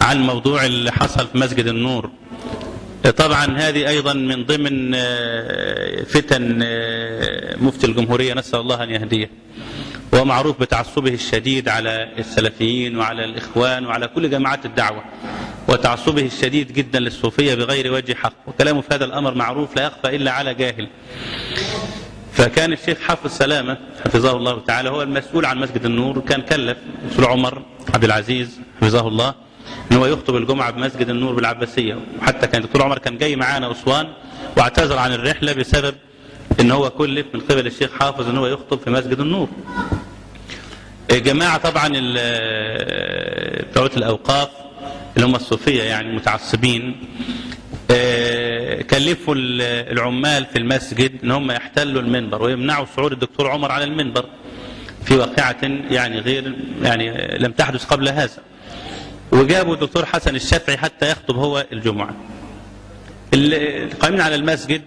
عن موضوع اللي حصل في مسجد النور. طبعا هذه أيضا من ضمن فتن مفتي الجمهورية، نسأل الله أن يهديه. وهو معروف بتعصبه الشديد على السلفيين وعلى الإخوان وعلى كل جماعات الدعوة، وتعصبه الشديد جدا للصوفية بغير وجه حق، وكلامه في هذا الأمر معروف لا يخفى إلا على جاهل. فكان الشيخ حافظ سلامة حفظه الله تعالى هو المسؤول عن مسجد النور، وكان كلف مسؤول عمر عبد العزيز حفظه الله ان هو يخطب الجمعة بمسجد النور بالعباسية. وحتى كان دكتور عمر كان جاي معانا أسوان واعتذر عن الرحلة بسبب ان هو كلف من قبل الشيخ حافظ ان هو يخطب في مسجد النور. جماعة طبعا بتوع الأوقاف اللي هم الصوفية يعني متعصبين، كلفوا العمال في المسجد ان هم يحتلوا المنبر ويمنعوا صعود الدكتور عمر على المنبر في واقعة يعني غير يعني لم تحدث قبل هذا. وجابوا الدكتور حسن الشافعي حتى يخطب هو الجمعة. القائمين على المسجد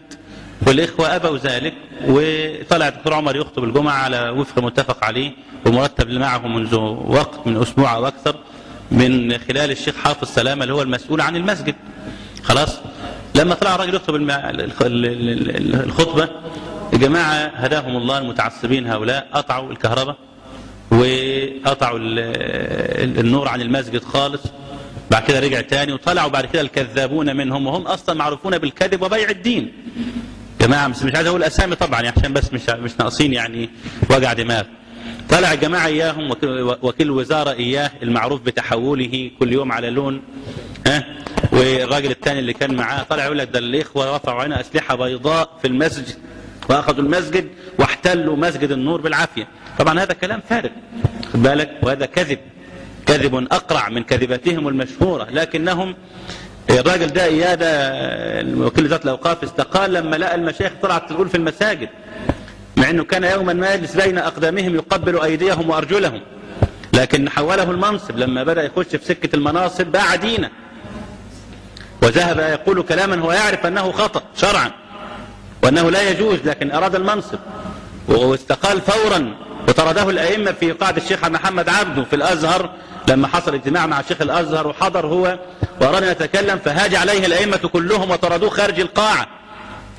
والإخوة أبوا ذلك، وطلع الدكتور عمر يخطب الجمعة على وفق متفق عليه ومرتب معه منذ وقت من أسبوع أو أكثر من خلال الشيخ حافظ سلامة اللي هو المسؤول عن المسجد. خلاص لما طلع الراجل يخطب الخطبة، الجماعة هداهم الله المتعصبين هؤلاء قطعوا الكهرباء وقطعوا النور عن المسجد خالص. بعد كده رجع تاني وطلعوا بعد كده الكذابون منهم، وهم أصلا معروفون بالكذب وبيع الدين. جماعة مش عايز أقول أسامي طبعا يعني عشان بس مش ناقصين يعني وجع دماغ. طلع الجماعة إياهم وكيل الوزارة إياه المعروف بتحوله كل يوم على لون، والراجل الثاني اللي كان معاه طلع يقول لك ده الإخوة رفعوا عنا أسلحة بيضاء في المسجد وأخذوا المسجد واحتلوا مسجد النور بالعافية. طبعا هذا كلام فارغ خد بالك، وهذا كذب أقرع من كذباتهم المشهورة. لكنهم الراجل ده إياه وكيل وزارة الأوقاف استقال لما لقى المشايخ طلعت تقول في المساجد، مع أنه كان يوما ما يجلس بين أقدامهم يقبل أيديهم وأرجلهم، لكن حوله المنصب لما بدأ يخش في سكة المناصب باع دينه وذهب يقول كلاما هو يعرف أنه خطأ شرعا وأنه لا يجوز، لكن أراد المنصب واستقال فورا. وطرده الأئمة في قاعة الشيخ محمد عبده في الأزهر لما حصل اجتماع مع شيخ الأزهر وحضر هو وأراد أن يتكلم، فهاج عليه الأئمة كلهم وطردوه خارج القاعة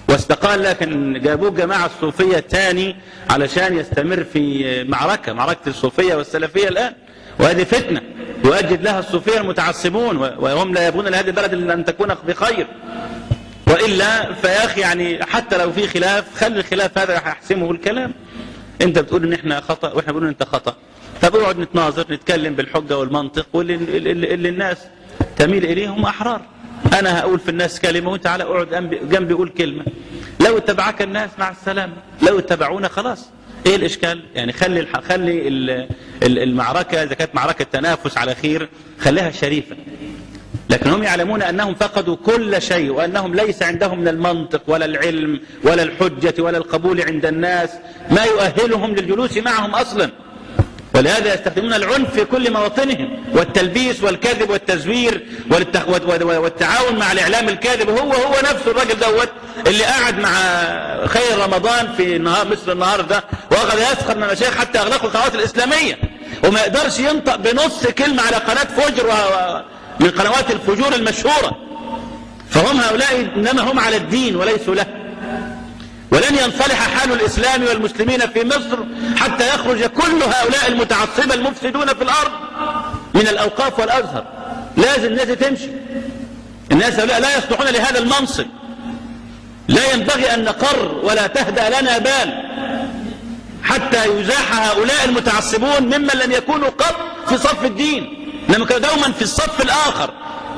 واستقال. لكن جابوه جماعة الصوفية الثاني علشان يستمر في معركة الصوفية والسلفية الآن، وهذه فتنة يؤجد لها الصوفية المتعصبون، وهم لا يبغون لهذه البلد إلا أن تكون بخير. وإلا فيا أخي يعني حتى لو في خلاف خلي الخلاف هذا يحسمه الكلام. أنت بتقول إن إحنا خطأ وإحنا بنقول إن أنت خطأ، طب اقعد نتناظر نتكلم بالحجة والمنطق، واللي الناس تميل إليهم أحرار. أنا هقول في الناس كلمة وأنت على اقعد جنبي قول كلمة. لو اتبعك الناس مع السلامة، لو اتبعونا خلاص إيه الإشكال؟ يعني خلي المعركة إذا كانت معركة تنافس على خير خليها شريفة. لكن هم يعلمون أنهم فقدوا كل شيء، وأنهم ليس عندهم من المنطق ولا العلم ولا الحجة ولا القبول عند الناس ما يؤهلهم للجلوس معهم أصلا. ولهذا يستخدمون العنف في كل مواطنهم، والتلبيس والكذب والتزوير والتعاون مع الإعلام الكاذب. هو نفسه الراجل دوت اللي قاعد مع خير رمضان في نهار مثل النهار ده وأخذ يسخر من المشايخ حتى أغلقوا القنوات الإسلامية، وما يقدرش ينطق بنص كلمة على قناة فجر من قنوات الفجور المشهورة. فهم هؤلاء إنما هم على الدين وليسوا له. ولن ينصلح حال الإسلام والمسلمين في مصر حتى يخرج كل هؤلاء المتعصبة المفسدون في الأرض من الأوقاف والأزهر. لازم الناس تمشي. الناس هؤلاء لا يصلحون لهذا المنصب. لا ينبغي أن نقر ولا تهدأ لنا بال حتى يزاح هؤلاء المتعصبون ممن لم يكونوا قط في صف الدين، إنما كانوا دوما في الصف الآخر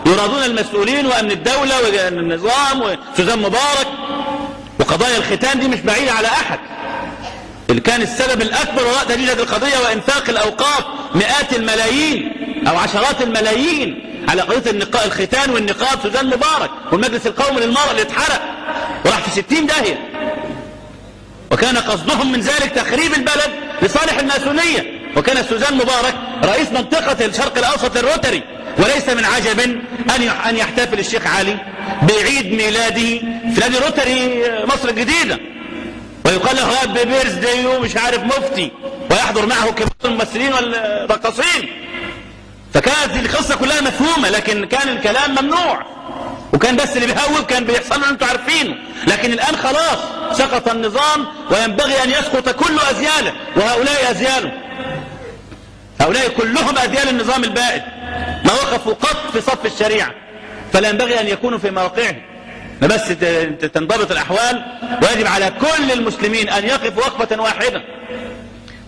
يرادون المسؤولين وأمن الدولة والنظام وسوزان مبارك. وقضايا الختان دي مش بعيدة على أحد. اللي كان السبب الأكبر وراء تجديد هذه القضية وإنفاق الأوقاف مئات الملايين أو عشرات الملايين على قضية الختان والنقاب سوزان مبارك والمجلس القومي للمرأة اللي اتحرق وراح في 60 داهية. وكان قصدهم من ذلك تخريب البلد لصالح الماسونية. وكان سوزان مبارك رئيس منطقة الشرق الأوسط الروتري. وليس من عجب أن يحتفل الشيخ علي بعيد ميلاده في نادي روتري مصر الجديدة ويقال له هابي بيرثداي ومش عارف مفتي، ويحضر معه كبار الممثلين والرقاصين. فكانت القصة كلها مفهومة، لكن كان الكلام ممنوع، وكان بس اللي بيهوب كان بيحصل له انتوا عارفينه. لكن الآن خلاص سقط النظام، وينبغي أن يسقط كل أذياله، وهؤلاء أذياله، هؤلاء كلهم أذيال النظام البائد، ما وقفوا قط في صف الشريعة، فلا ينبغي أن يكونوا في مواقعهم. بس تنضبط الأحوال، ويجب على كل المسلمين أن يقفوا وقفة واحدة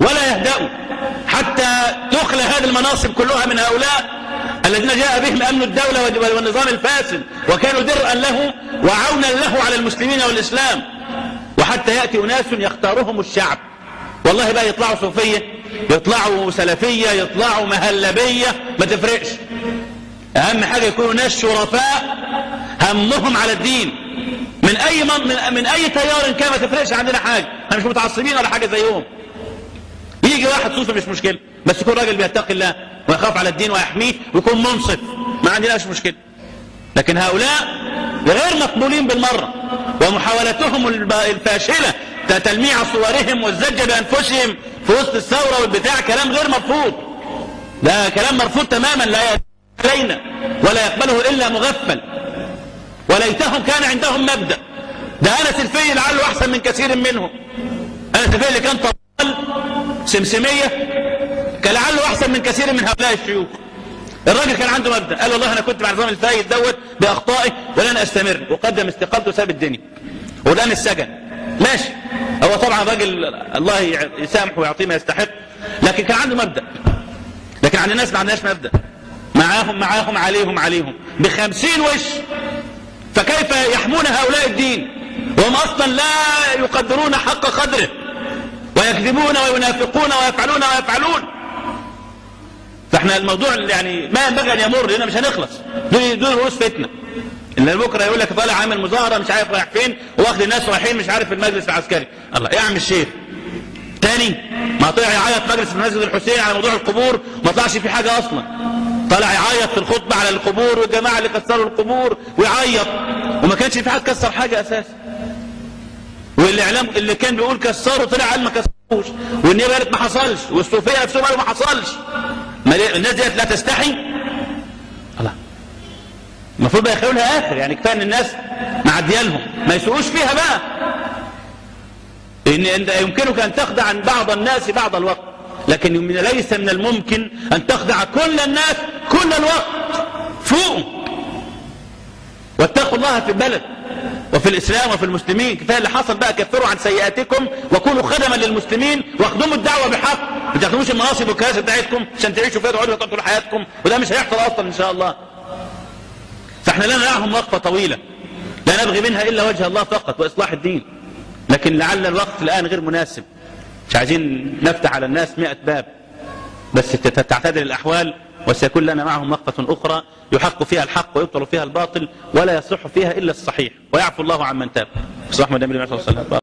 ولا يهدأوا حتى تخلى هذه المناصب كلها من هؤلاء الذين جاء بهم أمن الدولة والنظام الفاسد، وكانوا درءا له وعونا له على المسلمين والإسلام، وحتى يأتي أناس يختارهم الشعب. والله بقى يطلعوا صوفية، يطلعوا سلفية، يطلعوا مهلبية، ما تفرقش، أهم حاجة يكونوا ناس شرفاء همهم على الدين من أي تيار كان، ما تفرقش عندنا حاجة، احنا مش متعصبين ولا حاجة زيهم. يجي واحد صوفي مش مشكلة، بس يكون راجل بيتقي الله ويخاف على الدين ويحميه ويكون منصف، ما عندناش مشكلة. لكن هؤلاء غير مقبولين بالمرة، ومحاولتهم الفاشلة تلميع صورهم والزج بأنفسهم في وسط الثورة والبتاع كلام غير مرفوض، ده كلام مرفوض تماما، لا علينا ولا يقبله إلا مغفل. وليتهم كان عندهم مبدأ، ده أنس الفيل لعله أحسن من كثير منهم. أنس الفيل اللي كان طوال سمسمية كان لعله أحسن من كثير من هؤلاء الشيوخ. الراجل كان عنده مبدأ، قال والله أنا كنت مع نظام الفايد دوت بأخطائي ولن أستمر، وقدم استقالته وساب الدنيا والآن السجن ماشي. هو طبعا راجل الله يسامحه ويعطيه ما يستحق، لكن كان عنده مبدأ. لكن عند الناس ما عندناش مبدأ، معاهم عليهم ب50 وش. فكيف يحمون هؤلاء الدين وهم أصلا لا يقدرون حق قدره، ويكذبون وينافقون ويفعلون. فاحنا الموضوع يعني ما ينبغي أن يمر، لأننا مش هنخلص، دول رؤوس فتنة. اللي بكره يقول لك طالع عامل مظاهرة مش عارف رايح فين، واخد الناس رايحين مش عارف في المجلس العسكري. الله يا عم الشيخ تاني ما طلع يعيط مجلس المسجد الحسين على موضوع القبور، ما طلعش في حاجة أصلا، طلع يعيط في الخطبة على القبور والجماعة اللي كسروا القبور ويعيط، وما كانش في حد كسر حاجة أساسا. والإعلام اللي كان بيقول كسروا طلع قال ما كسروش، والنيابة قالت ما حصلش، والصوفية نفسهم قالوا ما حصلش. الناس ديت لا تستحي. الله المفروض بقى يخلوا لها آخر، يعني كفاية إن الناس معديه لهم ما يسوقوش فيها بقى. إن يمكنك أن تخدع بعض الناس بعض الوقت، لكن ليس من الممكن أن تخدع كل الناس كل الوقت. فوقوا واتقوا الله في البلد وفي الإسلام وفي المسلمين. كفاية اللي حصل بقى، كفروا عن سيئاتكم وكونوا خدما للمسلمين واخدموا الدعوة بحق، ما تاخدوش المناصب والكراسي بتاعتكم عشان تعيشوا فيها وتقعدوا طول حياتكم، وده مش هيحصل أصلا إن شاء الله. فاحنا لا نراهم وقفة طويلة، لا نبغي منها إلا وجه الله فقط وإصلاح الدين، لكن لعل الوقت الآن غير مناسب، مش عايزين نفتح على الناس 100 باب، بس تعتدل الأحوال، وسيكون لنا معهم وقفة أخرى يحق فيها الحق ويبطل فيها الباطل، ولا يصح فيها إلا الصحيح، ويعفو الله عمن تاب. صلى الله عليه وسلم.